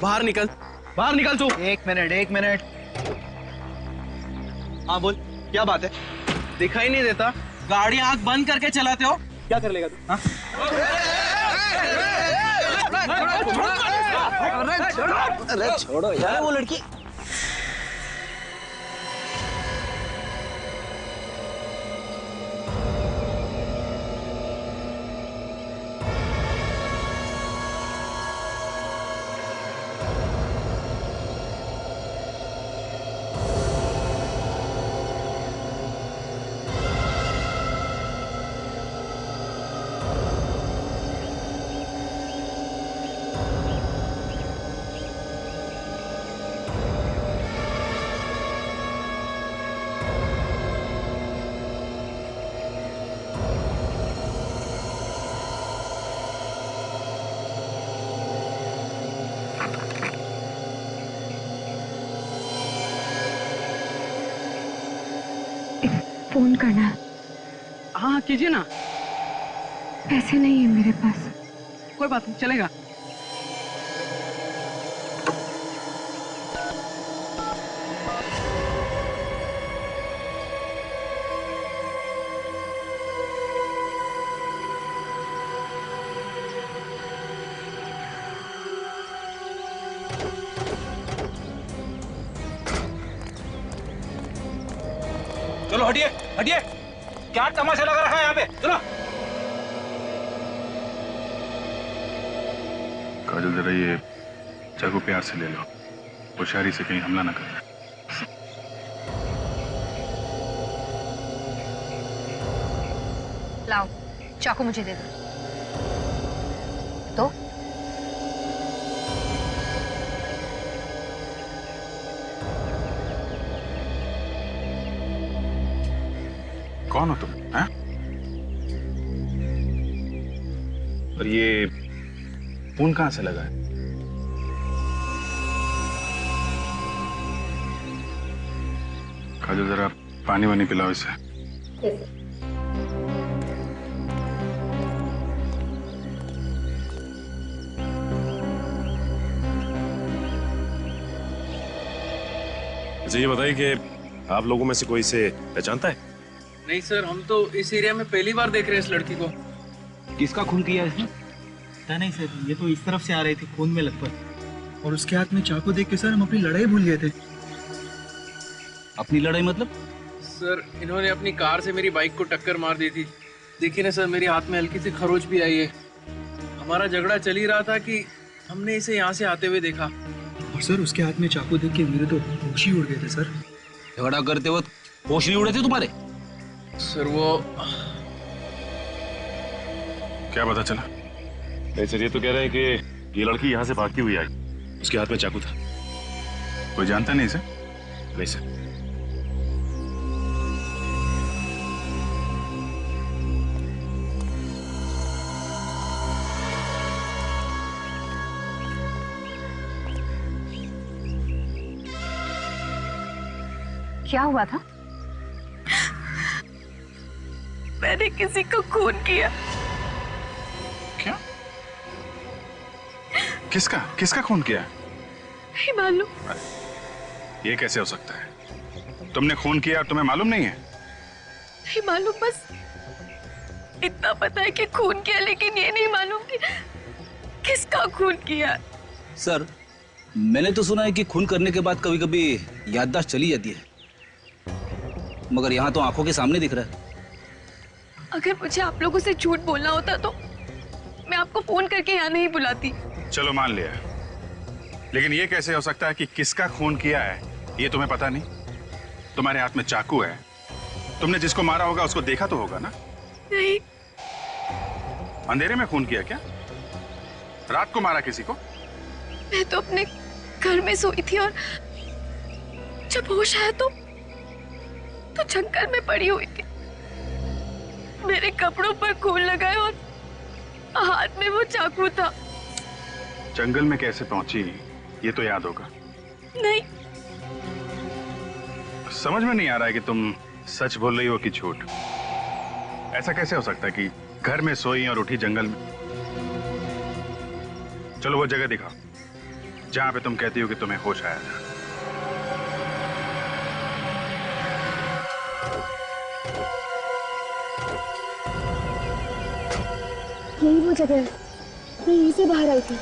बाहर निकल, बाहर निकल तू। एक मिनट। हाँ बोल, क्या बात है? दिखाई नहीं देता? गाड़ी आंख बंद करके चलाते हो, क्या कर लेगा तू? हाँ? अरे छोड़ो यार वो लड़की। फोन करना है। हाँ कीजिए ना। पैसे नहीं है मेरे पास। कोई बात नहीं, चलेगा। चलो हटिए हटिए, क्या तमाशा लगा रखा है यहाँ पे, चलो। काजल जरा ये चाकू प्यार से ले लो, होशियारी से कहीं हमला ना करना। लाओ चाकू मुझे दे दो। तो कौन हो तुम? हैं? और ये फोन कहां से लगा है? काजल जरा पानी वानी पिलाओ इसे। मुझे ये बताइए कि आप लोगों में से कोई इसे पहचानता है? नहीं सर, हम तो इस एरिया में पहली बार देख रहे हैं इस लड़की को। किसका खून किया इसने? पता नहीं सर, ये तो इस तरफ से आ रही थी खून में लथपथ, और उसके हाथ में चाकू देख के सर हम अपनी लड़ाई भूल गए थे। अपनी लड़ाई मतलब? सर इन्होंने अपनी कार से मेरी बाइक को टक्कर मार दी थी। देखिए ना सर, मेरे हाथ में हल्की सी खरोच भी आई है। हमारा झगड़ा चल ही रहा था कि हमने इसे यहाँ से आते हुए देखा। और सर उसके हाथ में चाकू देख के मेरे तो होश ही उड़ गए थे सर। झगड़ा करते वक्त होश नहीं उड़े थे तुम्हारे? सर वो क्या पता चला? नहीं सर, ये तो कह रहे हैं कि ये लड़की यहाँ से भागती हुई आई, उसके हाथ में चाकू था। कोई जानता नहीं इसे? नहीं सर। क्या हुआ था? मैंने किसी को खून किया। क्या? किसका किसका खून किया? नहीं मालूम। ये कैसे हो सकता है? तुमने खून किया और तुम्हें मालूम नहीं है? नहीं मालूम, बस इतना पता है कि खून किया, लेकिन ये नहीं मालूम कि किसका खून किया। सर मैंने तो सुना है कि खून करने के बाद कभी कभी याददाश्त चली जाती है, मगर यहाँ तो आंखों के सामने दिख रहा है। अगर मुझे आप लोगों से झूठ बोलना होता तो मैं आपको फोन करके यहाँ नहीं बुलाती। चलो मान लिया, लेकिन ये कैसे हो सकता है कि किसका खून किया है ये तुम्हें पता नहीं? तुम्हारे हाथ में चाकू है, तुमने जिसको मारा होगा उसको देखा तो होगा ना? नहीं। अंधेरे में खून किया क्या? रात को मारा किसी को? मैं तो अपने घर में सोई थी और जब होश आया तो जंगल में पड़ी हुई थी। मेरे कपड़ों पर खून लगा है और हाथ में वो चाकू था। जंगल में कैसे पहुंची ये तो याद होगा। नहीं। समझ में नहीं आ रहा है कि तुम सच बोल रही हो कि झूठ। ऐसा कैसे हो सकता है कि घर में सोई और उठी जंगल में? चलो वो जगह दिखाओ जहां पे तुम कहती हो कि तुम्हें होश आया था। यही वो जगह है, मैं यहीं से बाहर आई थी।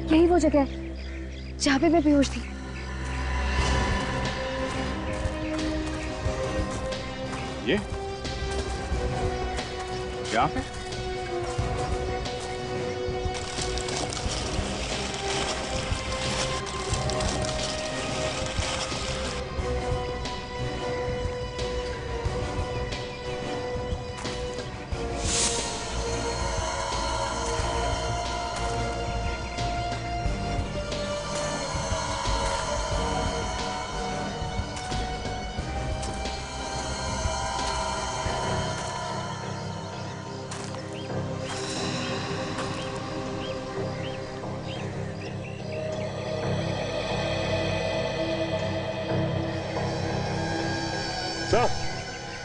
यही वो जगह है जहाँ पे मैं बेहोश थी। ये यहाँ पे?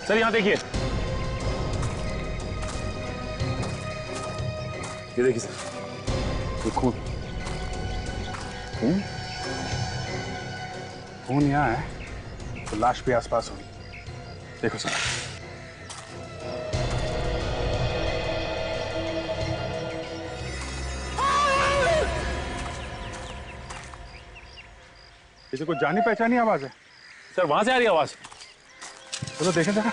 सर यहाँ देखिए, ये देखिए सर, ये खून खून? खून यहाँ है तो लाश भी आसपास होगी। देखो सर, ये तो कुछ जानी पहचानी आवाज है। सर, वहां से आ रही है आवाज। चलो देखें जरा।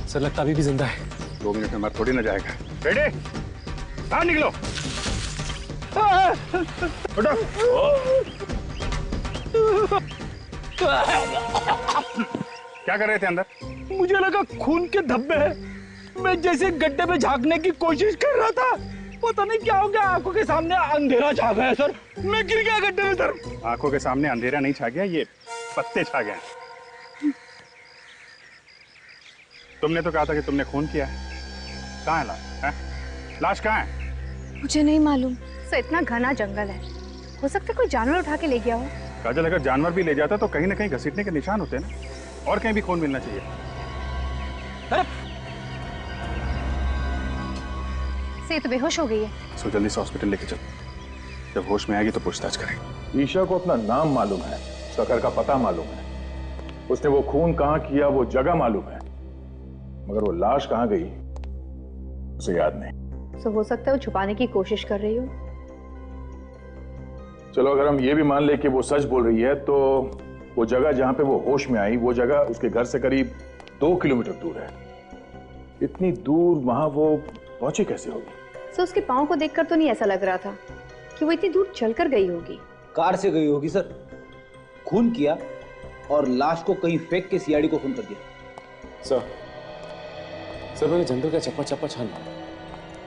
सर, लगता अभी भी जिंदा है। 2 मिनट में मर थोड़ी ना जाएगा। रेडी? बाहर निकलो। उठो। क्या कर रहे थे अंदर? मुझे लगा खून के धब्बे हैं। मैं जैसे गड्ढे में झांकने की कोशिश कर रहा था, पता नहीं क्या हो गया, आंखों के सामने अंधेरा छा गया सर। मैं गिर गया गड्ढे में सर। आंखों के सामने अंधेरा नहीं छा गया, ये पत्ते छा गए। तुमने तो कहा था कि तुमने खून किया है। कहाँ है लाश? है? लाश कहाँ है? मुझे नहीं मालूम। सर, इतना घना जंगल है, हो सकता है कोई जानवर उठा के ले गया हो। काजल, अगर जानवर भी ले जाता तो कहीं ना कहीं घसीटने के निशान होते ना, और कहीं भी खून मिलना चाहिए। से तो बेहोश हो गई है। सो जल्दी से हॉस्पिटल लेके चलो, जब होश में आएगी तो पूछताछ करेंगे। ईशा को अपना नाम मालूम है, उसका घर का पता मालूम है, उसने वो खून कहाँ किया वो जगह मालूम है, मगर वो लाश कहाँ गई उसे याद नहीं। तो हो सकता है वो छुपाने की कोशिश कर रही हो। चलो, अगर हम ये भी मान ले कि वो सच बोल रही है, तो वो जगह जहां पे वो होश में आई, वो जगह उसके घर से करीब 2 किलोमीटर दूर है। इतनी दूर वहां वो पहुंची कैसे होगी? सर, उसके पाँव को देखकर तो नहीं ऐसा लग रहा था कि वो इतनी दूर चलकर गई होगी। कार से गई होगी सर, खून किया और लाश को कहीं फेंक के सीआईडी को फोन कर दिया। सर मैंने जंगल का चप्पा चप्पा छान मारा,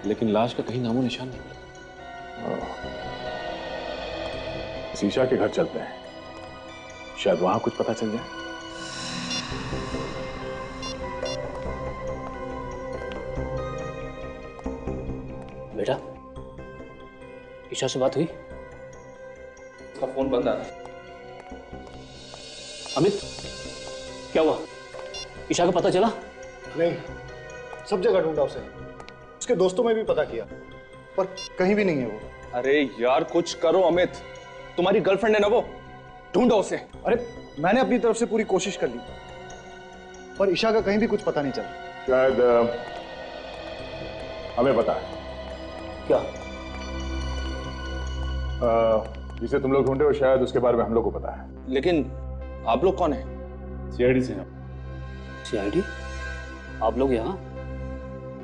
लेकिन लाश का कहीं नामो निशान नहीं मिला। ईशा के घर चलते हैं, शायद वहां कुछ पता चल जाए। बेटा, ईशा से बात हुई? उसका फोन बंद आ रहा है। अमित, क्या हुआ? ईशा का पता चला? नहीं, सब जगह ढूंढा उसे, उसके दोस्तों में भी पता किया, पर कहीं भी नहीं है वो। अरे यार, कुछ करो अमित, तुम्हारी गर्लफ्रेंड है ना वो, ढूंढो उसे। अरे मैंने अपनी तरफ से पूरी कोशिश कर ली, पर ईशा का कहीं भी कुछ पता नहीं चला। शायद हमें पता है। क्या? जिसे तुम लोग ढूंढे हो, शायद उसके बारे में हम लोग को पता है। लेकिन आप लोग कौन है? सीआईडी से हैं। सीआईडी? आप लोग यहाँ?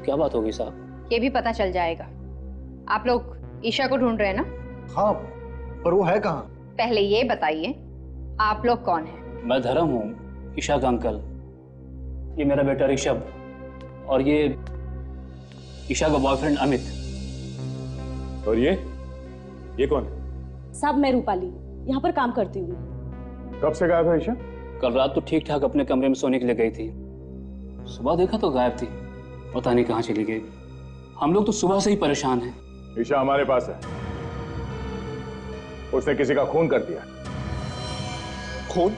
क्या बात होगी साहब? ये भी पता चल जाएगा। आप लोग ईशा को ढूंढ रहे हैं ना? हाँ, पर वो है कहाँ? पहले ये बताइए, आप लोग कौन हैं? मैं धर्म हूँ, ईशा का अंकल। ये मेरा बेटा ऋषभ और ये ईशा का बॉयफ्रेंड अमित। और ये कौन है? साहब मैं रूपाली, यहाँ पर काम करती हूँ। कब से गायब है ईशा? कल रात तो ठीक ठाक अपने कमरे में सोने के लिए गई थी, सुबह देखा तो गायब थी, पता नहीं कहाँ चली गई। हम लोग तो सुबह से ही परेशान हैं। ईशा हमारे पास है, उसने किसी का खून कर दिया। खून?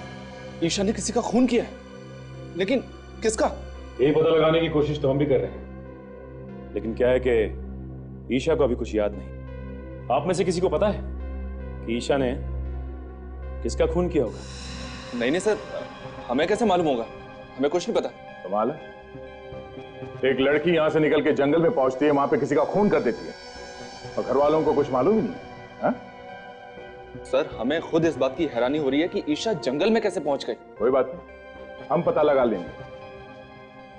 ईशा ने किसी का खून किया है? लेकिन किसका? यही पता लगाने की कोशिश तो हम भी कर रहे हैं, लेकिन क्या है कि ईशा को अभी कुछ याद नहीं। आप में से किसी को पता है कि ईशा ने किसका खून किया होगा? नहीं सर, हमें कैसे मालूम होगा? हमें कुछ नहीं पता। कमाल है, एक लड़की यहां से निकल के जंगल में पहुंचती है, वहां पे किसी का खून कर देती है, और घर वालों को कुछ मालूम ही नहीं है। सर, हमें खुद इस बात की हैरानी हो रही है कि ईशा जंगल में कैसे पहुंच गई। कोई बात नहीं, हम पता लगा लेंगे।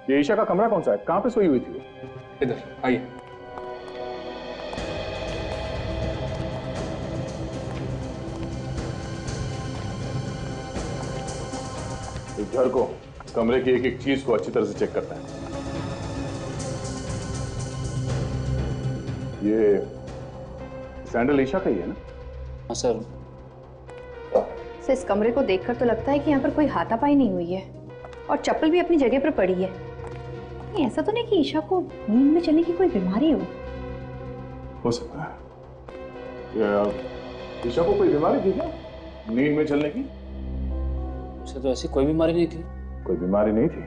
ये ईशा का कमरा कौन सा है? कहां पे सोई हुई थी वो? इधर आइए। इस घर को, कमरे की एक एक चीज को अच्छी तरह से चेक करता है। ये सैंडल ईशा का ही है ना? हाँ सर। इस कमरे को देखकर तो लगता है कि यहाँ पर कोई हाथापाई नहीं हुई है, और चप्पल भी अपनी जगह पर पड़ी है। नहीं, ऐसा तो नहीं कि ईशा को नींद में चलने की कोई बीमारी हो सकता है। ईशा को कोई बीमारी थी क्या नींद में चलने की? उसे तो ऐसी कोई बीमारी नहीं थी। कोई बीमारी नहीं थी?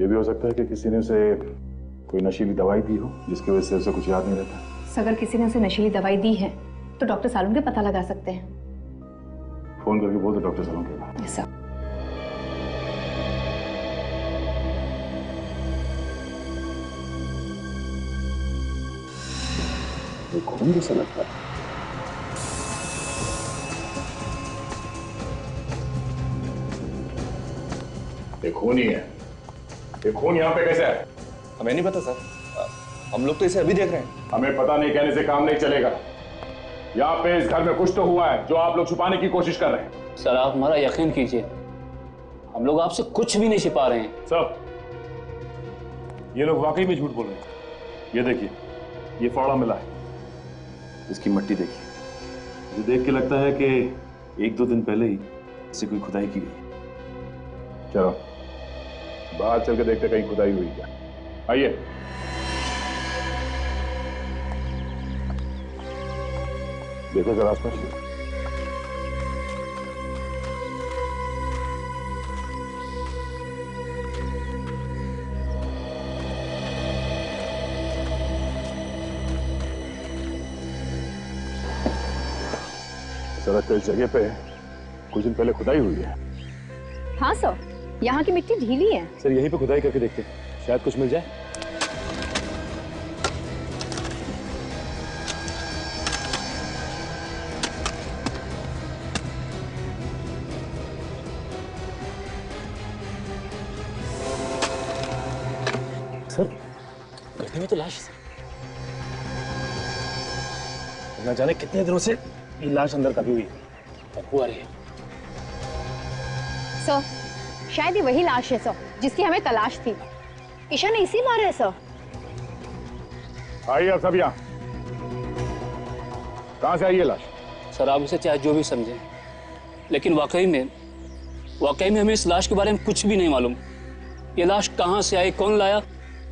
ये भी हो सकता है कि किसी ने उसे कोई नशीली दवाई दी हो, जिसकी वजह से उसे कुछ याद नहीं रहता। अगर किसी ने उसे नशीली दवाई दी है तो डॉक्टर सालून के पता लगा सकते हैं। फोन करके बोल दो डॉक्टर सालून के। ऐसा खून जैसा लगता है। ये खून ही है। ये खून यहाँ पे कैसे है? हमें नहीं पता सर, हम लोग तो इसे अभी देख रहे हैं। हमें पता नहीं कहने से काम नहीं चलेगा। यहाँ पे इस घर में कुछ तो हुआ है जो आप लोग छुपाने की कोशिश कर रहे हैं। सर आप हमारा यकीन कीजिए, हम लोग आपसे कुछ भी नहीं छिपा रहे हैं। सब ये लोग वाकई में झूठ बोल रहे हैं। ये देखिए, ये फावड़ा मिला है, इसकी मट्टी देखिए। मुझे देख के लगता है कि 1-2 दिन पहले ही इसे कोई खुदाई की गई। चलो बाहर चल के देखते कहीं खुदाई हुई क्या। आइए। देखो जरा आसपास। सड़क के इस जगह पे कुछ दिन पहले खुदाई हुई है। हाँ सर, यहाँ की मिट्टी ढीली है। सर यहीं पे खुदाई करके देखते हैं, शायद कुछ मिल जाए। सर गड्ढे में तो लाश है। ना जाने कितने दिनों से ये लाश अंदर दबी हुई है। बदबू आ रही है। सर शायद ये वही लाश है सर जिसकी हमें तलाश थी। ईशा ने इसी मारा है सर। आइए अब सब यहाँ। कहाँ से आई है लाश? सर आप इसे चाहे जो भी समझें, लेकिन वाकई में हमें इस लाश के बारे में कुछ भी नहीं मालूम। ये लाश कहाँ से आई, कौन लाया,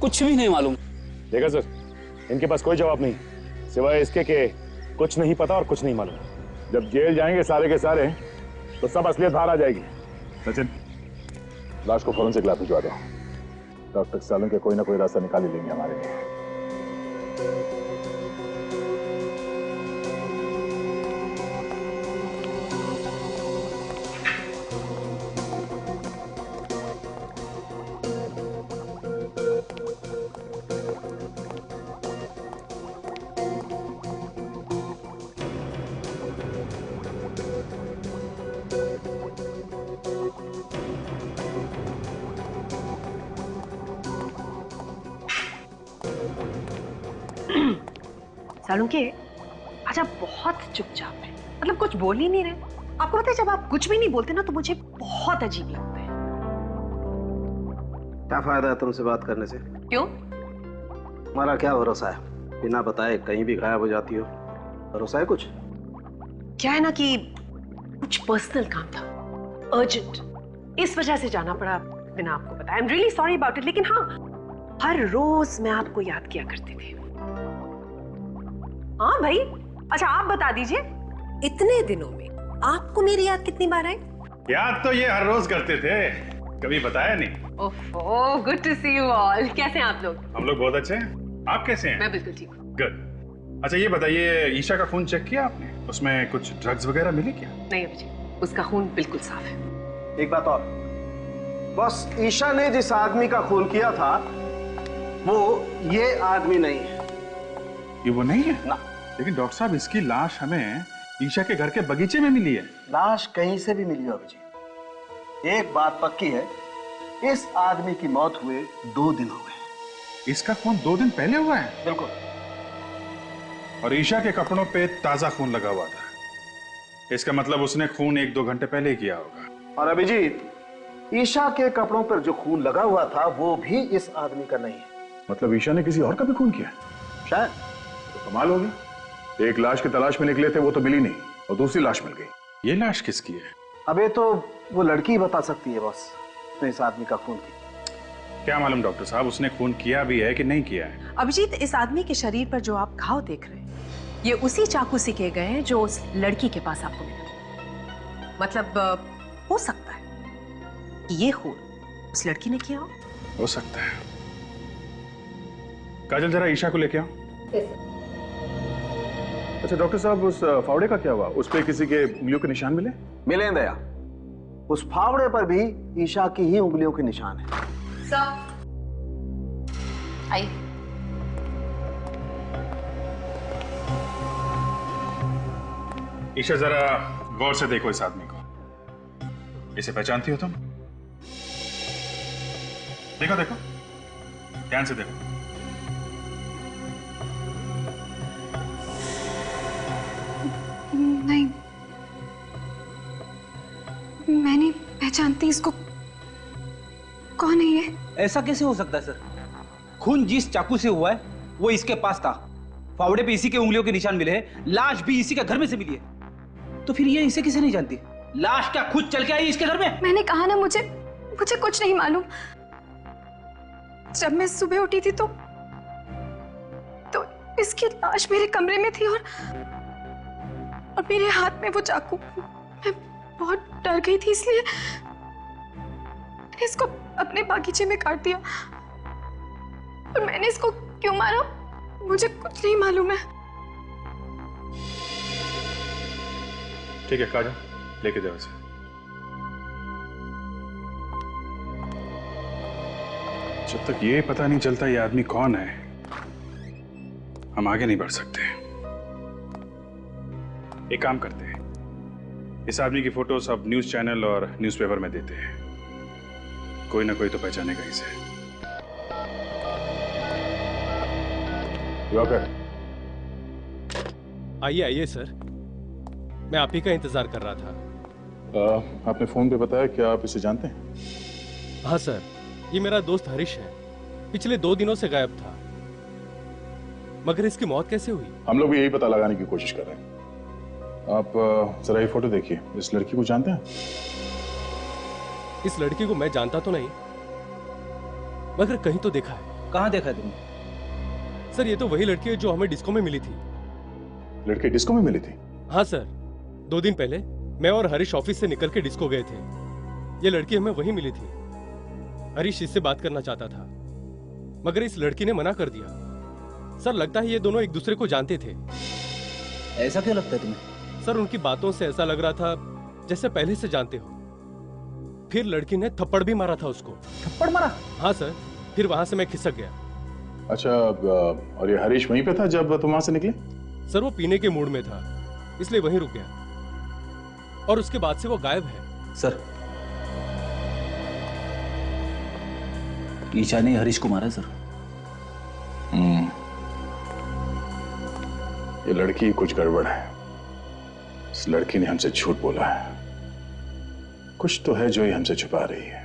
कुछ भी नहीं मालूम। देखा सर, इनके पास कोई जवाब नहीं सिवाय इसके कि कुछ नहीं पता और कुछ नहीं मालूम। जब जेल जाएंगे सारे के सारे तो सब असलियत बाहर आ जाएगी। सचिन, लाश को फोरेंसिक लैब भिजवा दो। डॉक्टर सालून के कोई ना कोई रास्ता निकाल ही लेंगे हमारे लिए। सालून के आज आप बहुत चुपचाप है, मतलब कुछ बोल ही नहीं रहे। आपको पता है जब आप कुछ भी नहीं बोलते ना तो मुझे बहुत अजीब लगता है। क्या फायदा है तुमसे बात करने से? क्यों? हमारा क्या भरोसा है बिना बताए कहीं भी गायब हो जाती हो। भरोसा है कुछ? क्या है ना कि कुछ पर्सनल काम था, अर्जेंट, इस वजह से जाना पड़ा बिना आपको बताया। I am really sorry about it. लेकिन हाँ, हर रोज मैं आपको याद किया करती थी। हाँ भाई, अच्छा आप बता दीजिए, इतने दिनों में आपको मेरी याद कितनी बार आई? याद तो ये हर रोज करते थे, कभी बताया नहीं। Oh, good to see you all. कैसे हैं आप लोग? हम लोग बहुत अच्छे हैं, आप कैसे हैं? मैं बिल्कुल ठीक हूँ। गुड। अच्छा ये बताइए, ईशा का खून चेक किया आपने? उसमें कुछ ड्रग्स वगैरह मिले क्या? नहीं अभिजीत, उसका खून बिल्कुल साफ है। एक बात और, बस ईशा ने जिस आदमी का खून किया था वो ये आदमी नहीं है। ये वो नहीं है ना। लेकिन डॉक्टर साहब, इसकी लाश हमें ईशा के घर के बगीचे में मिली है। लाश कहीं से भी मिली हो अभिजीत। एक बात पक्की है, इस आदमी की मौत हुए 2 दिन हो गए। इसका खून 2 दिन पहले हुआ है? बिल्कुल। और ईशा के कपड़ों पे ताजा खून लगा हुआ था। इसका मतलब उसने खून 1-2 घंटे पहले ही किया होगा। और अभिजीत, ईशा के कपड़ों पर जो खून लगा हुआ था वो भी इस आदमी का नहीं है। मतलब ईशा ने किसी और का भी खून किया? शायद। तो कमाल हो गया, एक लाश की तलाश में निकले थे, वो तो मिली नहीं और दूसरी लाश मिल गई। ये लाश किसकी है? अबे तो वो लड़की ही बता सकती है बॉस, तो इस आदमी का खून किया। क्या मालूम डॉक्टर साहब, उसने खून किया भी है कि नहीं किया है? अभिजीत, इस आदमी के शरीर पर जो आप घाव देख रहे हैं, ये उसी चाकू से किए गए हैं जो उस लड़की के पास आपको मिला। मतलब हो सकता है कि ये खून उस लड़की ने किया हो सकता है। काजल, जरा ईशा को लेके आओ। अच्छा डॉक्टर साहब, उस फावड़े का क्या हुआ? उस पे किसी के उंगलियों के निशान मिले? मिले दया, उस फावड़े पर भी ईशा की ही उंगलियों के निशान है। आइए। ईशा, जरा गौर से देखो इस आदमी को। इसे पहचानती हो तुम? देखो देखो, ध्यान से देखो। नहीं, मैं नहीं पहचानती इसको। कौन है ये? ऐसा कैसे हो सकता है सर? खून जिस चाकू से हुआ है वो इसके पास था, फावड़े पे इसी के उंगलियों के निशान मिले हैं, लाश भी इसी के घर में से मिली है। तो फिर ये इसे किसे नहीं जानती? लाश क्या खुद चल के आई इसके घर में? मैंने कहा ना, मुझे कुछ नहीं मालूम। जब मैं सुबह उठी थी तो इसकी लाश मेरे कमरे में थी और मेरे हाथ में वो चाकू। मैं बहुत डर गई थी, इसलिए मैंने इसको अपने बागीचे में काट दिया। और मैंने इसको क्यों मारा मुझे कुछ नहीं मालूम है। ठीक है काजल, लेके जाओ इसे। जब तक ये पता नहीं चलता ये आदमी कौन है, हम आगे नहीं बढ़ सकते। एक काम करते हैं, इस आदमी की फोटो सब न्यूज चैनल और न्यूज़पेपर में देते हैं, कोई ना कोई तो पहचानेगा इसे। आइए आइए सर, मैं आप ही का इंतजार कर रहा था। आपने फोन पे बताया, क्या आप इसे जानते हैं? हाँ सर, ये मेरा दोस्त हरीश है, पिछले 2 दिनों से गायब था। मगर इसकी मौत कैसे हुई? हम लोग भी यही पता लगाने की कोशिश कर रहे हैं। आप जरा ये फोटो देखिए, इस लड़की को जानते हैं? इस लड़की को मैं जानता तो नहीं, मगर कहीं तो देखा है। कहाँ देखा है तुमने? सर ये तो वही लड़की है जो हमें डिस्को में मिली थी। लड़की डिस्को में मिली थी? हाँ सर, 2 दिन पहले मैं और हरीश ऑफिस से निकल के डिस्को गए थे। ये लड़की हमें वहीं मिली थी। हरीश इससे बात करना चाहता था, मगर इस लड़की ने मना कर दिया। सर लगता है ये दोनों एक दूसरे को जानते थे। ऐसा क्यों लगता है तुम्हें? सर उनकी बातों से ऐसा लग रहा था जैसे पहले से जानते हो। फिर लड़की ने थप्पड़ भी मारा था उसको। थप्पड़ मारा? हाँ सर, फिर वहां से मैं खिसक गया। अच्छा, और ये हरीश वहीं पे था जब तुम वहां से निकले? सर वो पीने के मूड में था, इसलिए वहीं रुक गया और उसके बाद से वो गायब है। सर ईशा ने हरीश को मारा सर। ये लड़की कुछ गड़बड़ है। इस लड़की ने हमसे झूठ बोला है। कुछ तो है जो ये हमसे छुपा रही है।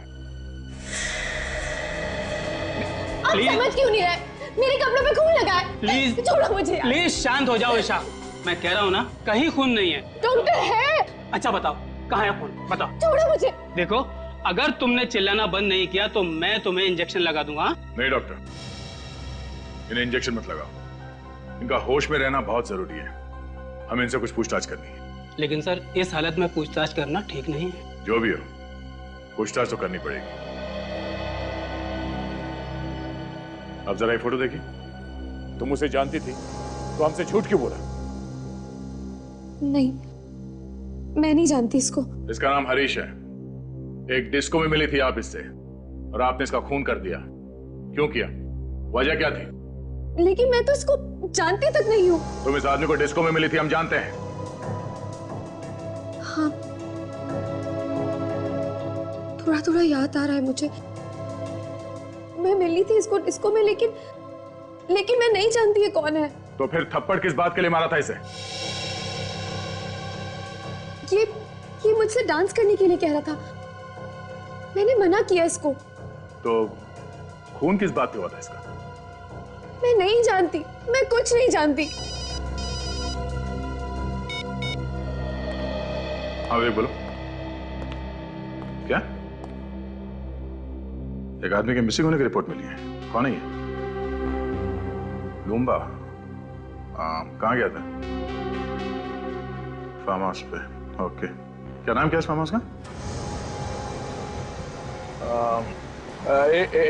आप समझ क्यों नहीं रहे? मेरे कपड़ों पे खून लगा है। प्लीज छोड़ो मुझे यार। प्लीज शांत हो जाओ ईशा, मैं कह रहा हूँ ना कहीं खून नहीं है। डॉक्टर है। अच्छा बताओ कहाँ है खून, बताओ। छोड़ो मुझे। देखो अगर तुमने चिल्लाना बंद नहीं किया तो मैं तुम्हें इंजेक्शन लगा दूंगा। नहीं डॉक्टर, इन्हें इंजेक्शन मत लगाओ, इनका होश में रहना बहुत जरूरी है, हमें इनसे कुछ पूछताछ करनी है। लेकिन सर इस हालत में पूछताछ करना ठीक नहीं है। जो भी हो, पूछताछ तो करनी पड़ेगी। अब जरा ये फोटो देखी। तुम उसे जानती थी तो हमसे झूठ क्यों बोला? नहीं, मैं नहीं जानती इसको। इसका नाम हरीश है, एक डिस्को में मिली थी आप इससे और आपने इसका खून कर दिया। क्यों किया, वजह क्या थी? लेकिन मैं तो इसको जानती तक नहीं हूँ। तुम इस आदमी को डिस्को में मिली थी, हम जानते हैं। हाँ, थोड़ा थोड़ा याद आ रहा है मुझे। मैं मिली थी इसको डिस्को में, लेकिन मैं नहीं जानती ये कौन है। तो फिर थप्पड़ किस बात के लिए मारा था इसे? ये मुझसे डांस करने के लिए कह रहा था, मैंने मना किया इसको। तो खून किस बात पे हुआ था इसका? मैं नहीं जानती, मैं कुछ नहीं जानती। हाँ विवेक बोलो। क्या? एक आदमी के मिसिंग होने की रिपोर्ट मिली है, कौन है ये? लूम्बा। कहाँ गया था? फार्म हाउस पे। ओके, क्या नाम क्या है इस फार्म हाउस का?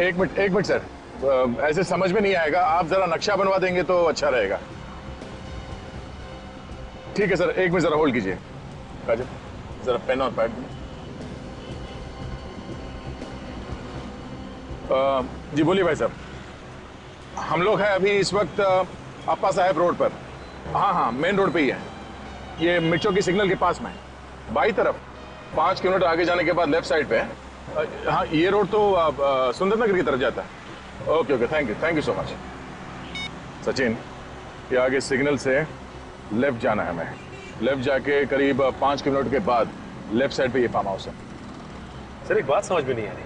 एक मिनट सर, ऐसे समझ में नहीं आएगा, आप जरा नक्शा बनवा देंगे तो अच्छा रहेगा। ठीक है सर, एक मिनट जरा होल्ड कीजिए। काजल जरा पेन और पैड। जी बोलिए भाई साहब। हम लोग हैं अभी इस वक्त अप्पा साहब रोड पर। हाँ मेन रोड पे ही है, ये मिर्चों की सिग्नल के पास में है, बाई तरफ 5 किलोमीटर आगे जाने के बाद लेफ्ट साइड पे है। हाँ ये रोड तो सुंदर नगर की तरफ जाता है। Okay thank you so much. Sachin, ये आगे सिग्नल से लेफ्ट जाना है, हमें लेफ्ट जाके करीब 5 किलोमीटर के बाद लेफ्ट साइड पे ये फार्म हाउस है। सर एक बात समझ में नहीं आ रही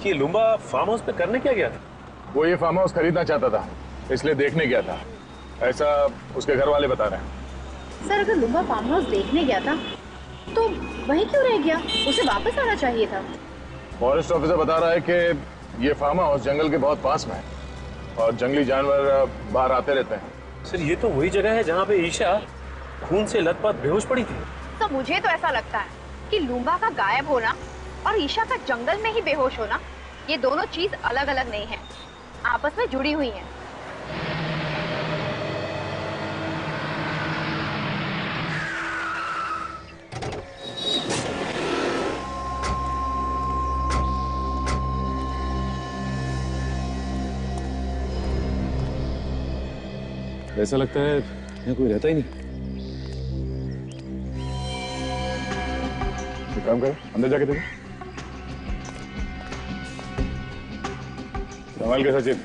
कि ये लूम्बा फार्म हाउस पे करने क्या गया था? वो ये फार्म हाउस खरीदना चाहता था, इसलिए देखने गया था, ऐसा उसके घर वाले बता रहे हैं। सर अगर लूम्बा फार्म हाउस देखने गया था तो वहीं क्यों रह गया? उसे वापस आना चाहिए था। फॉरेस्ट ऑफिसर बता रहा है कि ये फार्म हाउस जंगल के बहुत पास में है और जंगली जानवर बाहर आते रहते हैं। सर ये तो वही जगह है जहाँ पे ईशा खून से लथपथ बेहोश पड़ी थी। तो मुझे तो ऐसा लगता है कि लूम्बा का गायब होना और ईशा का जंगल में ही बेहोश होना, ये दोनों चीज अलग अलग नहीं है, आपस में जुड़ी हुई हैं। ऐसा लगता है यहाँ कोई रहता ही नहीं। एक काम करो, अंदर जाके देखो। संभाल के सचिन।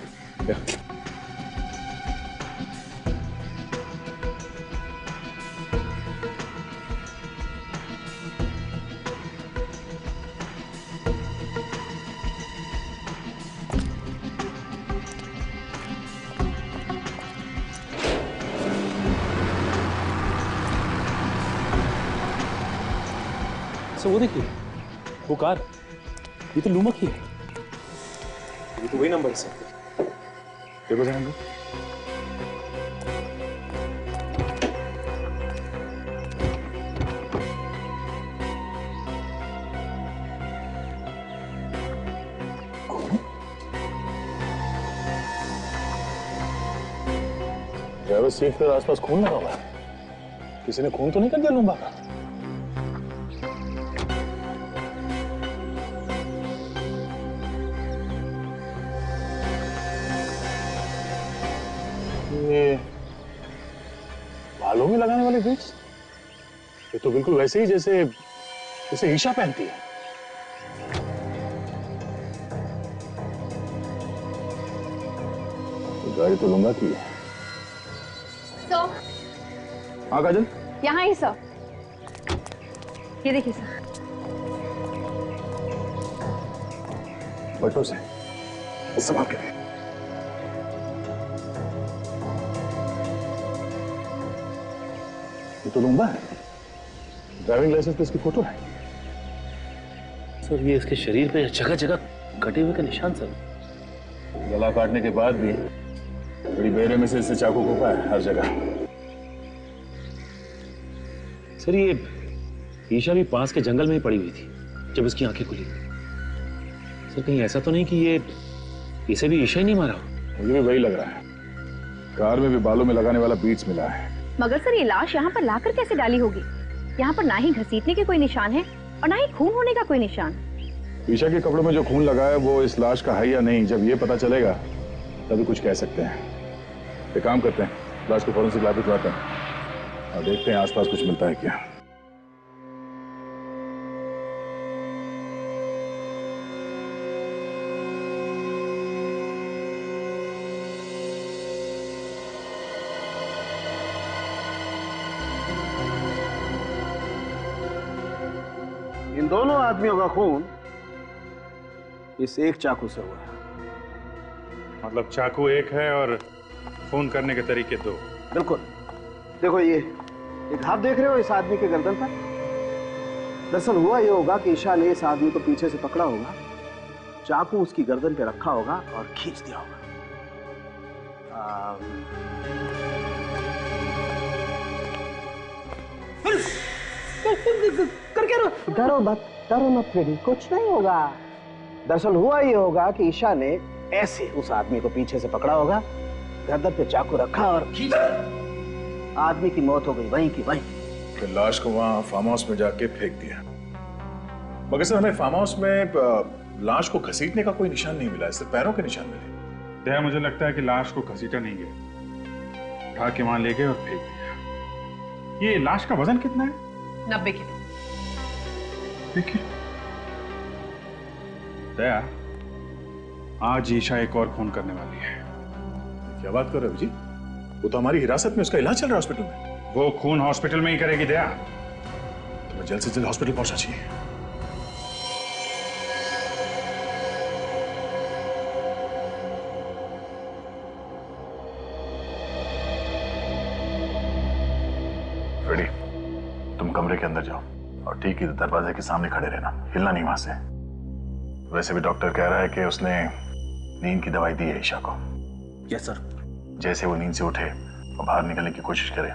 वो देखिए वो कार, ये तो लूम्बा की है, ये तो वही नंबर है सर। देखो जरा ड्राइवर सीट पर आसपास खून लगा हुआ है, किसी ने खून तो नहीं कर दिया लूम्बा का? ये बालों में लगाने वाले बीट्स, ये तो बिल्कुल वैसे ही जैसे ईशा पहनती है। तो गाड़ी तो लूंगा की है। सर, हाँ काजल, यहाँ ही सर, ये देखिए सर। बटों से संभाल के। ये तो लूंगा है, ड्राइविंग लाइसेंस पे इसकी फोटो है। सर ये इसके शरीर पे जगह जगह कटे हुए का निशान सर। गला काटने के बाद भी बड़ी बेरहमी से इससे चाकू घोंपा है हर जगह। सर ये ईशा भी पास के जंगल में ही पड़ी हुई थी जब इसकी आंखें खुली। सर कहीं ऐसा तो नहीं कि ये इसे भी ईशा ही नहीं मारा? मुझे भी वही लग रहा है। कार में भी बालों में लगाने वाला बीट्स मिला है। मगर सर ये लाश यहाँ पर लाकर कैसे डाली होगी? यहाँ पर ना ही घसीटने के कोई निशान है और ना ही खून होने का कोई निशान। ईशा के कपड़ों में जो खून लगा है वो इस लाश का है या नहीं, जब ये पता चलेगा तभी कुछ कह सकते हैं। एक काम करते हैं, लाश को फॉरेंसिक लैब भिजवाते हैं और देखते हैं आसपास कुछ मिलता है क्या। इन दोनों आदमियों का खून इस एक चाकू से हुआ है। मतलब चाकू एक है और खून करने के तरीके दो। बिल्कुल। देखो ये घाव देख रहे हो इस आदमी के गर्दन पर? दरअसल हुआ ये होगा कि ईशा ने इस आदमी को पीछे से पकड़ा होगा, चाकू उसकी गर्दन पे रखा होगा और खींच दिया होगा। कर क्या डरो मत फ्रेडी, कुछ नहीं होगा। दरअसल हुआ ये होगा कि ईशा ने ऐसे उस आदमी को पीछे से पकड़ा होगा, गर्दन पे चाकू रखा और खींच दिया। आदमी की मौत हो गई वहीं की वहीं। फिर लाश को वहां फार्म हाउस में जाके फेंक दिया। मगर सर हमें फार्म हाउस में लाश को घसीटने का कोई निशान नहीं मिला, सिर्फ पैरों के निशान मिले। दया मुझे लगता है कि लाश को घसीटा नहीं गया, उठा के वहां ले गए और फेंक दिया। ये लाश का वजन कितना है? 90 किलो। देखिए दया, आज ईशा एक और खून करने वाली है। क्या बात कर रहे हो जी? वो तो हमारी हिरासत में, उसका इलाज चल रहा है हॉस्पिटल में। वो खून हॉस्पिटल में ही करेगी दया। तुम्हें जल्द से जल्द हॉस्पिटल पहुंचना चाहिए। फ्रेडी, तुम कमरे के अंदर जाओ और ठीक ही दरवाजे के सामने खड़े रहना, हिलना नहीं वहां से। वैसे भी डॉक्टर कह रहा है कि उसने नींद की दवाई दी है ईशा को। Yes sir. जैसे वो नींद से उठे और बाहर निकलने की कोशिश करे,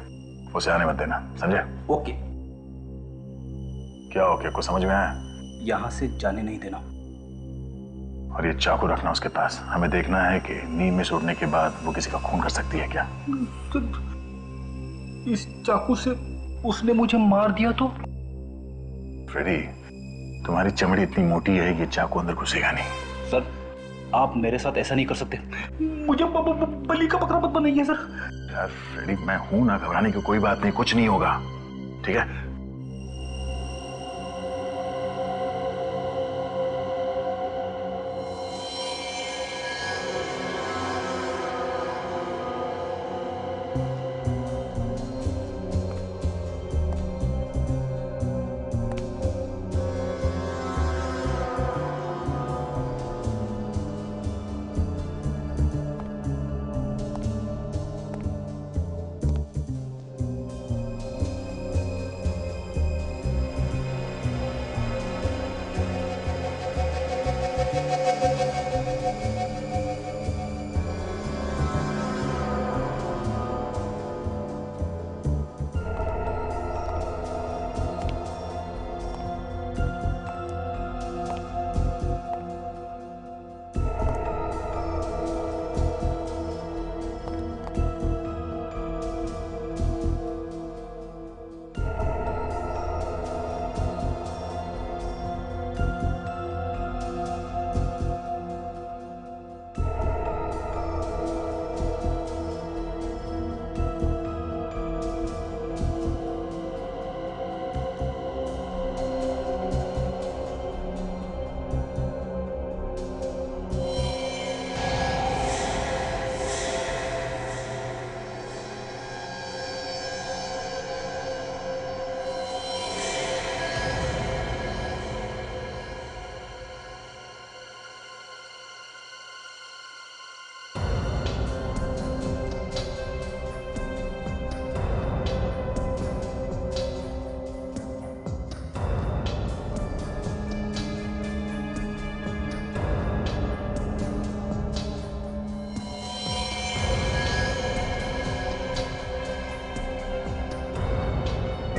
उसे आने मत देना, समझे? ओके। क्या ओके? कुछ समझ में आया? यहां से जाने नहीं देना। और ये चाकू रखना उसके पास। हमें देखना है कि नींद में से उठने के बाद वो किसी का खून कर सकती है क्या। इस चाकू से उसने मुझे मार दिया तो? फ्रेडी, तुम्हारी चमड़ी इतनी मोटी है कि चाकू अंदर घुसेगा नहीं। सर आप मेरे साथ ऐसा नहीं कर सकते, मुझे बलि का बकरा मत बनाइए सर। यार फ्रेडी, मैं हूं ना, घबराने की कोई बात नहीं, कुछ नहीं होगा, ठीक है?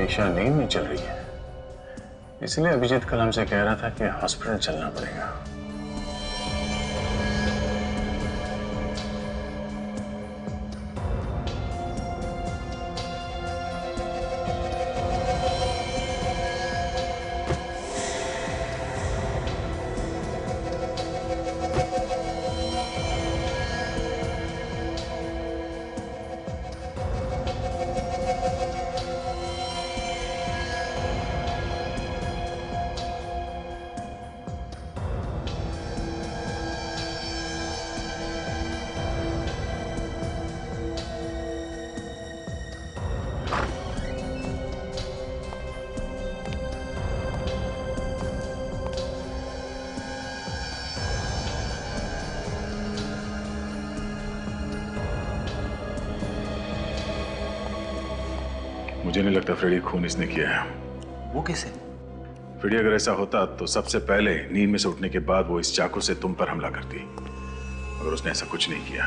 ईशा नींद में चल रही है, इसलिए अभिजीत कल हमसे कह रहा था कि हॉस्पिटल चलना पड़ेगा। मुझे नहीं लगता फ्रेडी खून इसने किया है। वो कैसे? फ्रेडी अगर ऐसा होता तो सबसे पहले नींद में से उठने के बाद वो इस चाकू से तुम पर हमला करती, मगर उसने ऐसा कुछ नहीं किया।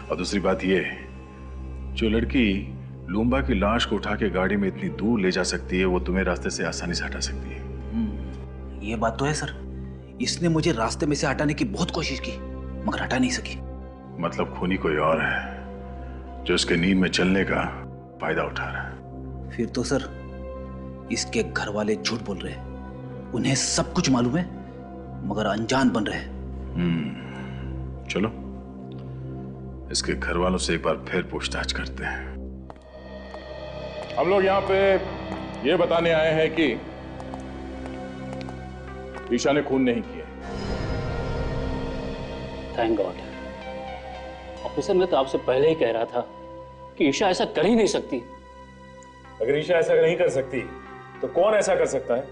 और दूसरी बात ये, जो लड़की लूम्बा की लाश को उठा के गाड़ी में इतनी दूर ले जा सकती है, वो तुम्हें रास्ते से आसानी से हटा सकती है। ये बात तो है सर, इसने मुझे रास्ते में से हटाने की बहुत कोशिश की मगर हटा नहीं सकी। मतलब खूनी कोई और है जो इसके नींद में चलने का फायदा उठा रहा है। फिर तो सर इसके घर वाले झूठ बोल रहे हैं, उन्हें सब कुछ मालूम है मगर अनजान बन रहे हैं। चलो इसके घर वालों से एक बार फिर पूछताछ करते हैं। हम लोग यहाँ पे ये बताने आए हैं कि ईशा ने खून नहीं किया। Thank God. ऑफिसर, मैं तो आपसे पहले ही कह रहा था कि ईशा ऐसा कर ही नहीं सकती। अगर ईशा ऐसा नहीं कर सकती तो कौन ऐसा कर सकता है,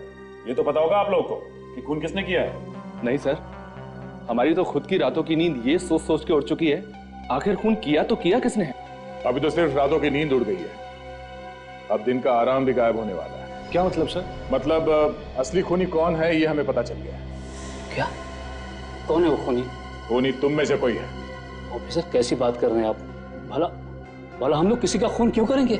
ये तो पता होगा आप लोगों को कि खून किसने किया है। नहीं सर, हमारी तो खुद की रातों की नींद ये सोच सोच के उड़ चुकी है, आखिर खून किया तो किया किसने है। अभी तो सिर्फ रातों की नींद उड़ गई है, अब दिन का आराम भी गायब होने वाला है। क्या मतलब सर? मतलब असली खूनी कौन है ये हमें पता चल गया है। क्या? कौन है वो खूनी? खूनी तुम में से कोई है। ऑफिसर कैसी बात कर रहे हैं आप? भला भला हम लोग किसी का खून क्यों करेंगे?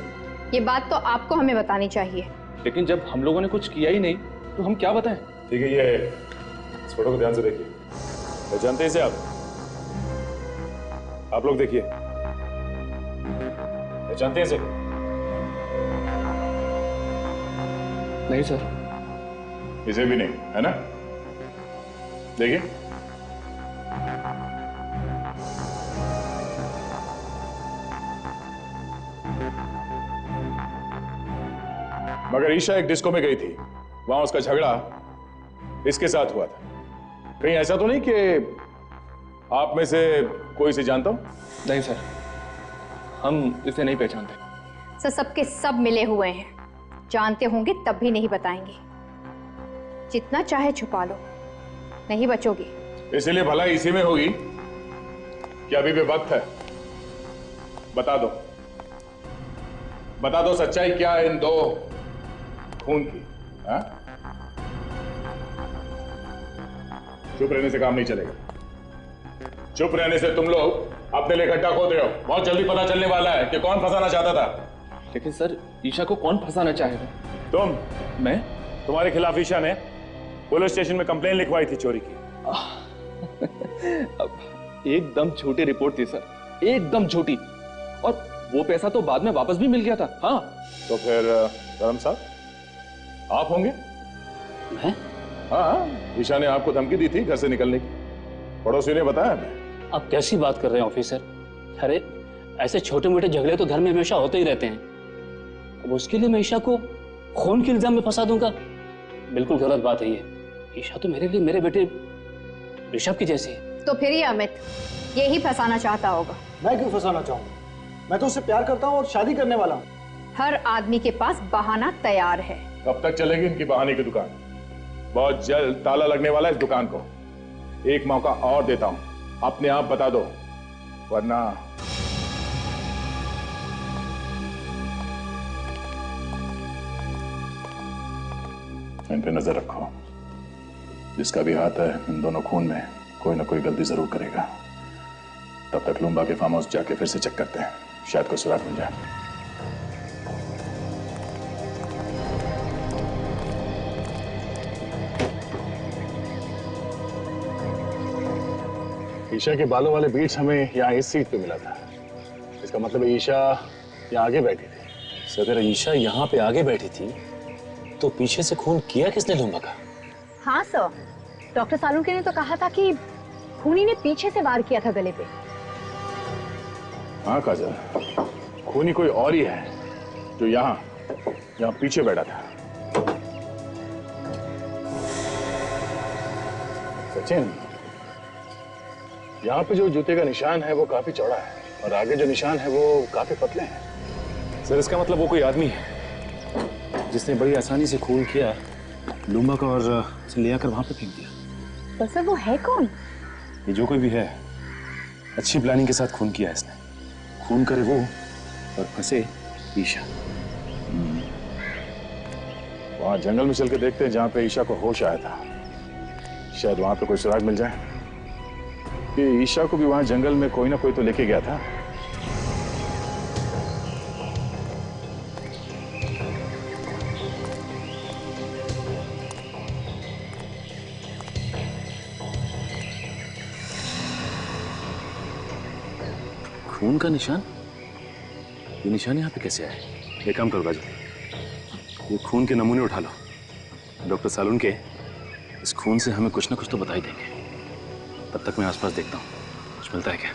ये बात तो आपको हमें बतानी चाहिए। लेकिन जब हम लोगों ने कुछ किया ही नहीं तो हम क्या बताएं? ठीक है, ये इस फोटो को ध्यान से देखिए। पहचानते हैं इसे आप लोग देखिए, पहचानते हैं इसे? नहीं सर। इसे भी नहीं, है ना? देखिए, मगर ईशा एक डिस्को में गई थी, वहां उसका झगड़ा इसके साथ हुआ था। कहीं ऐसा तो नहीं कि आप में से कोई इसे जानता हो? नहीं सर, हम इसे नहीं पहचानते। सर सबके सब मिले हुए हैं, जानते होंगे तब भी नहीं बताएंगे। जितना चाहे छुपा लो, नहीं बचोगी। इसलिए भला इसी में होगी कि अभी भी वक्त है। बता दो, बता दो सच्चाई क्या है इन दो खून की। हाँ? चुप रहने से काम नहीं चलेगा। चुप रहने से तुम लोग अपने लिए गड्ढा खोद रहे हो। बहुत जल्दी पता चलने वाला है कि कौन फंसाना चाहता था। लेकिन सर, ईशा को कौन फंसाना चाहेगा? तुम। मैं? तुम्हारे खिलाफ ईशा ने पुलिस स्टेशन में कंप्लेन लिखवाई थी चोरी की। एकदम झूठी रिपोर्ट थी सर, एकदम झूठी। और वो पैसा तो बाद में वापस भी मिल गया था। हाँ। तो फिर धर्म साहब आप होंगे? मैं? हाँ, ईशा ने आपको धमकी दी थी घर से निकलने की, पड़ोसी ने बताया हमें। आप कैसी बात कर रहे हैं ऑफिसर? अरे ऐसे छोटे मोटे झगड़े तो घर में हमेशा होते ही रहते हैं। अब उसके लिए मैं ईशा को खून के इल्जाम में फंसा दूंगा? बिल्कुल गलत बात है ये। ईशा तो मेरे लिए मेरे बेटे ऋषभ की जैसी है। तो फिर ये अमित यही फंसाना चाहता होगा। मैं क्यों फंसाना चाहूंगा? मैं तो उससे प्यार करता हूँ और शादी करने वाला हूँ। हर आदमी के पास बहाना तैयार है। कब तक चलेगी इनकी बहाने की दुकान? बहुत जल्द ताला लगने वाला है इस दुकान को। एक मौका और देता हूं, अपने आप बता दो, वरना इन पे नजर रखो। जिसका भी हाथ है इन दोनों खून में, कोई ना कोई गलती जरूर करेगा। तब तक लूम्बा के फार्म हाउस जाके फिर से चेक करते हैं, शायद कोई सुराग मिल जाए। ईशा के बालों वाले बीट्स हमें यहाँ इस सीट पे मिला था। इसका मतलब है ईशा यहाँ आगे बैठी थी। सर अगर ईशा यहाँ पे आगे बैठी थी तो पीछे से खून किया किसने लूंबा का? हाँ सर, डॉक्टर सालुंके ने तो कहा था कि खूनी ने पीछे से वार किया था गले पे। हाँ काजल, खूनी कोई और ही है जो यहाँ पीछे बैठा था। सचिन, यहाँ पे जो जूते का निशान है वो काफी चौड़ा है और आगे जो निशान है वो काफी पतले हैं। सर इसका मतलब वो कोई आदमी है जिसने बड़ी आसानी से खून किया लूंबा का और उसे ले आकर वहां पे फेंक दिया। पर सर वो है कौन? ये जो कोई भी है अच्छी प्लानिंग के साथ खून किया है इसने। खून करे वो और फंसे ईशा। वहां जंगल में चल के देखते हैं जहां पे ईशा को होश आया था, शायद वहां पे कोई सुराग मिल जाए। कि ईशा को भी वहां जंगल में कोई ना कोई तो लेके गया था। खून का निशान? ये निशान यहाँ पे कैसे आए? एक काम करो राजू, ये खून के नमूने उठा लो। डॉक्टर सालुंके इस खून से हमें कुछ ना कुछ तो बता ही देंगे। तब तक मैं आसपास देखता हूँ कुछ मिलता है क्या।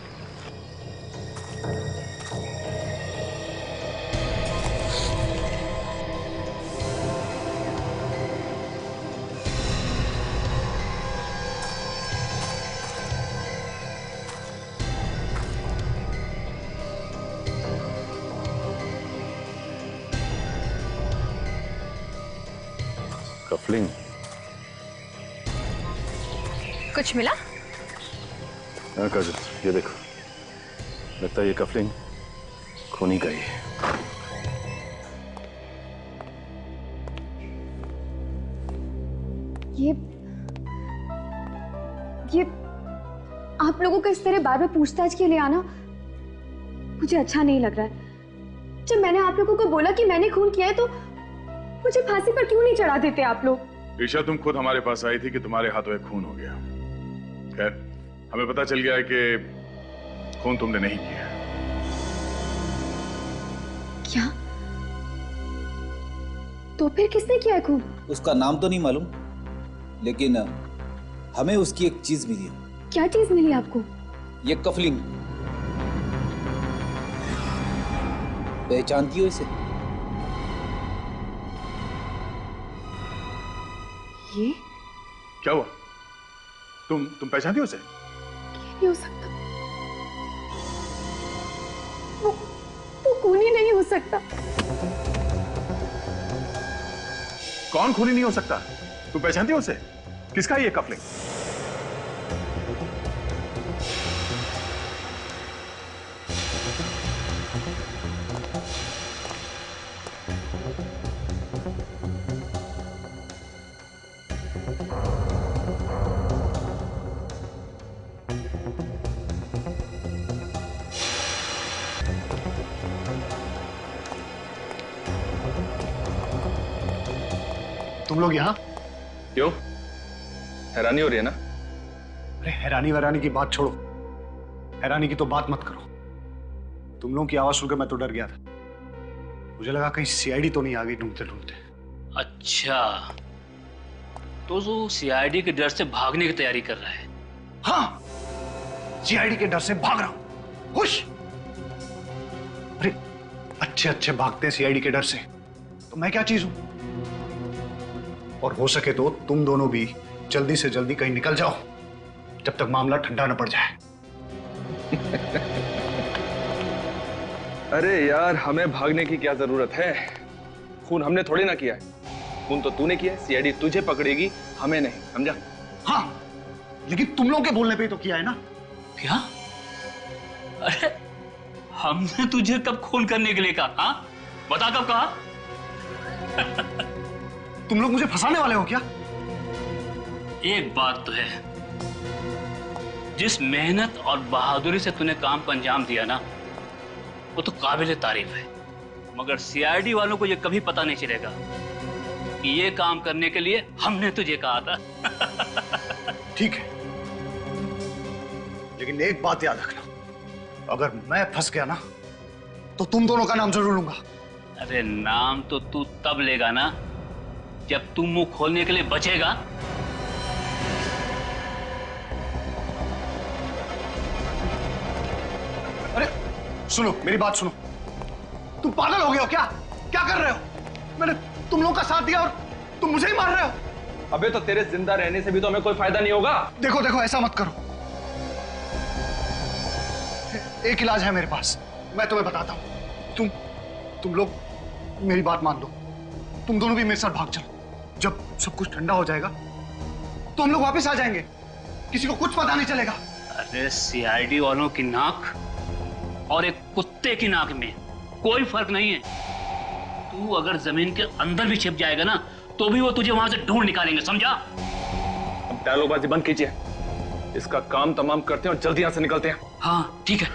कफलिंग कुछ मिला? हाँ काजल, ये देखो, लगता है ये कफलिंग खूनी का ही है। ये आप लोगों का इस तरह बार बार पूछताछ के लिए आना मुझे अच्छा नहीं लग रहा है। जब मैंने आप लोगों को बोला कि मैंने खून किया है तो मुझे फांसी पर क्यों नहीं चढ़ा देते आप लोग? ईशा, तुम खुद हमारे पास आई थी कि तुम्हारे हाथों एक खून हो गया। खैर, हमें पता चल गया है कि खून तुमने नहीं किया। क्या? तो फिर किसने किया है खून? उसका नाम तो नहीं मालूम, लेकिन हमें उसकी एक चीज मिली है। क्या चीज मिली आपको? ये कफलिंग। पहचानती हो इसे? ये क्या हुआ? तुम पहचानती हो उसे? नहीं हो सकता। वो खूनी नहीं हो सकता। कौन खूनी नहीं हो सकता? तुम पहचानती हो उसे? किसका ये कफलिंग? तुम लोग यहाँ? क्यों? हैरानी हो रही है ना? अरे हैरानी वैरानी की बात छोड़ो, हैरानी की तो बात मत करो। तुम लोगों की आवाज सुनकर मैं तो डर गया था। मुझे लगा कहीं सीआईडी तो नहीं आ गई ढूंढते ढूंढते। अच्छा, तो वो सीआईडी के डर से भागने की तैयारी कर रहा है? हाँ, सीआईडी के डर से भाग रहा हूं। खुश? अरे अच्छे अच्छे भागते हैं सीआईडी के डर से, तो मैं क्या चीज हूं? और हो सके तो तुम दोनों भी जल्दी से जल्दी कहीं निकल जाओ जब तक मामला ठंडा न पड़ जाए। अरे यार, हमें भागने की क्या जरूरत है? खून हमने थोड़ी ना किया है। खून तो तूने किया है। सीआईडी तुझे पकड़ेगी, हमें नहीं, समझा? हाँ, लेकिन तुम लोगों के बोलने पे ही तो किया है ना। क्या? अरे हमने तुझे कब खून करने के लिए कहा? हाँ? बता कब कहा? तुम लोग मुझे फंसाने वाले हो क्या? एक बात तो है, जिस मेहनत और बहादुरी से तूने काम को अंजाम दिया ना, वो तो काबिल तारीफ है। मगर सीआईडी वालों को ये कभी पता नहीं चलेगा कि ये काम करने के लिए हमने तुझे कहा था। ठीक है, लेकिन एक बात याद रखना, अगर मैं फंस गया ना तो तुम दोनों का नाम जरूर लूंगा। अरे नाम तो तू तब लेगा ना जब तू मुंह खोलने के लिए बचेगा। अरे सुनो, मेरी बात सुनो। तुम पागल हो गए हो क्या? क्या कर रहे हो? मैंने तुम लोगों का साथ दिया और तुम मुझे ही मार रहे हो। अबे तो तेरे जिंदा रहने से भी तो हमें कोई फायदा नहीं होगा। देखो देखो, ऐसा मत करो। एक इलाज है मेरे पास, मैं तुम्हें बताता हूं। तुम लोग मेरी बात मान लो, तुम दोनों भी मेरे साथ भाग चलो। जब सब कुछ ठंडा हो जाएगा तो हम लोग वापस आ जाएंगे, किसी को कुछ पता नहीं चलेगा। अरे सीआईडी वालों की नाक और एक कुत्ते की नाक में कोई फर्क नहीं है। तू अगर जमीन के अंदर भी छिप जाएगा ना तो भी वो तुझे वहां से ढूंढ निकालेंगे, समझा? अब डायलॉगबाजी बंद कीजिए, इसका काम तमाम करते हैं और जल्दी यहां से निकलते हैं। हाँ ठीक है।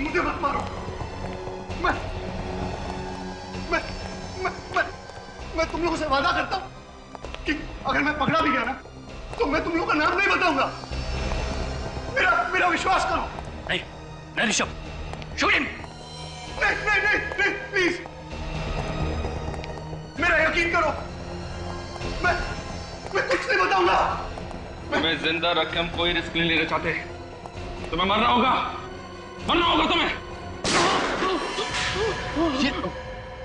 मुझे मत मारो। मैं तुम लोगों से वादा करता हूं कि अगर मैं पकड़ा भी गया ना तो मैं तुम लोगों का नाम नहीं बताऊंगा। मेरा विश्वास करो। नहीं ऋषभ, शूट हिम। नहीं, प्लीज मेरा यकीन करो। मैं कुछ नहीं बताऊंगा। तुम्हें जिंदा रख के हम कोई रिस्क नहीं लेना चाहते। तुम्हें मरना होगा तुम्हें।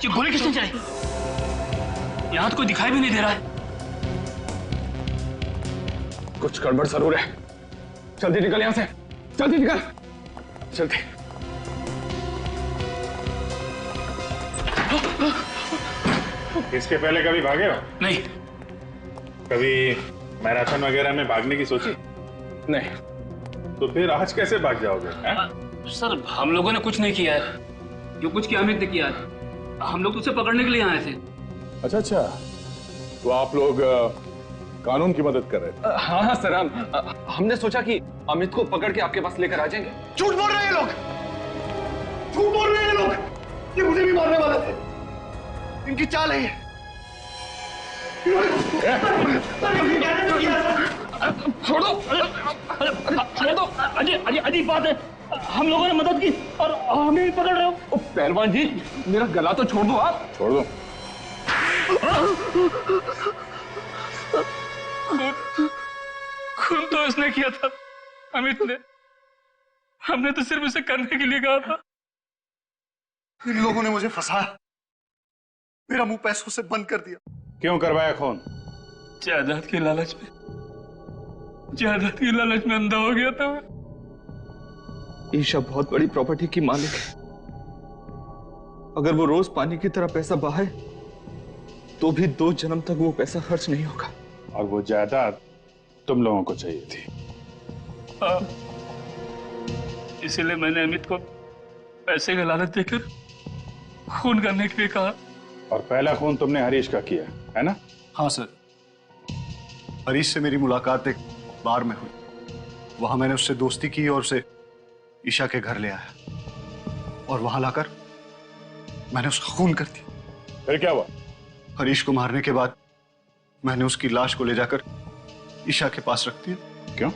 ये गोली किसने चलाई? यहां तो कोई दिखाई भी नहीं दे रहा है। कुछ गड़बड़ जरूर है। जल्दी निकल यहां से, जल्दी निकल, जल्दी। इसके पहले कभी भागे हो? नहीं। कभी मैराथन वगैरह में भागने की सोची? नहीं। तो फिर आज कैसे भाग जाओगे? सर हम लोगों ने कुछ नहीं किया है, जो कुछ किया अमित ने किया है। हम लोग तो उसे पकड़ने के लिए आए थे। अच्छा, तो आप लोग कानून की मदद कर रहे थे? हाँ सर, हमने सोचा कि अमित को पकड़ के आपके पास लेकर आ जाएंगे। झूठ बोल रहे हैं लोग, झूठ बोल रहे हैं लोग। ये मुझे भी मारने वाले थे, इनकी चाल है ये। छोड़ो, अजीब बात है। हम लोगों ने मदद की और हमें भी पकड़ रहे हो। पहलवान जी, मेरा गला तो छोड़ दो आप। छोड़ दो। खून तो उसने किया था, अमित ने। हमने तो सिर्फ उसे करने के लिए कहा था। इन लोगों ने मुझे फंसाया, मेरा मुंह पैसों से बंद कर दिया। क्यों करवाया खून? जायदाद की लालच में अंधा हो गया था मैं। ईशा बहुत बड़ी प्रॉपर्टी की मालिक है। अगर वो रोज पानी की तरह पैसा बहाए तो भी 2 जन्म तक वो पैसा खर्च नहीं होगा। और वो जायदाद तुम लोगों को चाहिए थी। इसीलिए मैंने अमित को पैसे का लालच देकर खून करने के लिए कहा। और पहला खून तुमने हरीश का किया है ना? हाँ सर, हरीश से मेरी मुलाकात एक बार में हुई। वहां मैंने उससे दोस्ती की और उसे ईशा के घर ले आया और वहां लाकर मैंने उसका खून कर दिया। फिर क्या हुआ? हरीश को मारने के बाद मैंने उसकी लाश को ले जाकर ईशा के पास रख दिया। क्यों?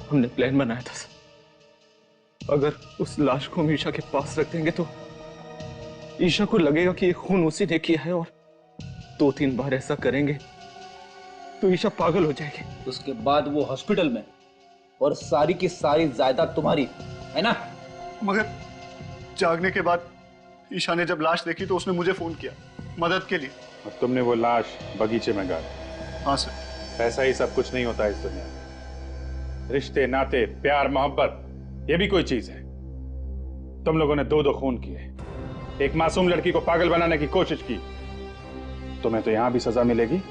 हमने प्लान बनाया था सर। अगर उस लाश को हम ईशा के पास रख देंगे तो ईशा को लगेगा कि ये खून उसी ने किया है, और 2-3 बार ऐसा करेंगे तो ईशा पागल हो जाएगी। उसके बाद वो हॉस्पिटल में, और सारी की सारी जायदाद तुम्हारी है ना? मगर जागने के बाद ईशा ने जब लाश देखी तो उसने मुझे फोन किया मदद के लिए। और तुमने वो लाश बगीचे में गाड़ी? हाँ सर। ऐसा ही सब कुछ नहीं होता इस दुनिया में। रिश्ते, नाते, प्यार, मोहब्बत, ये भी कोई चीज है। तुम लोगों ने 2 खून किए, एक मासूम लड़की को पागल बनाने की कोशिश की। तुम्हें तो यहां भी सजा मिलेगी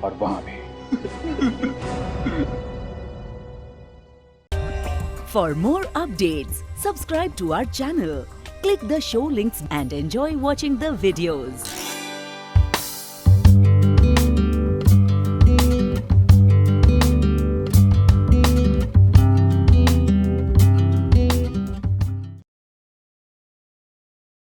और वहां भी। For more updates, subscribe to our channel, click the show links and enjoy watching the videos.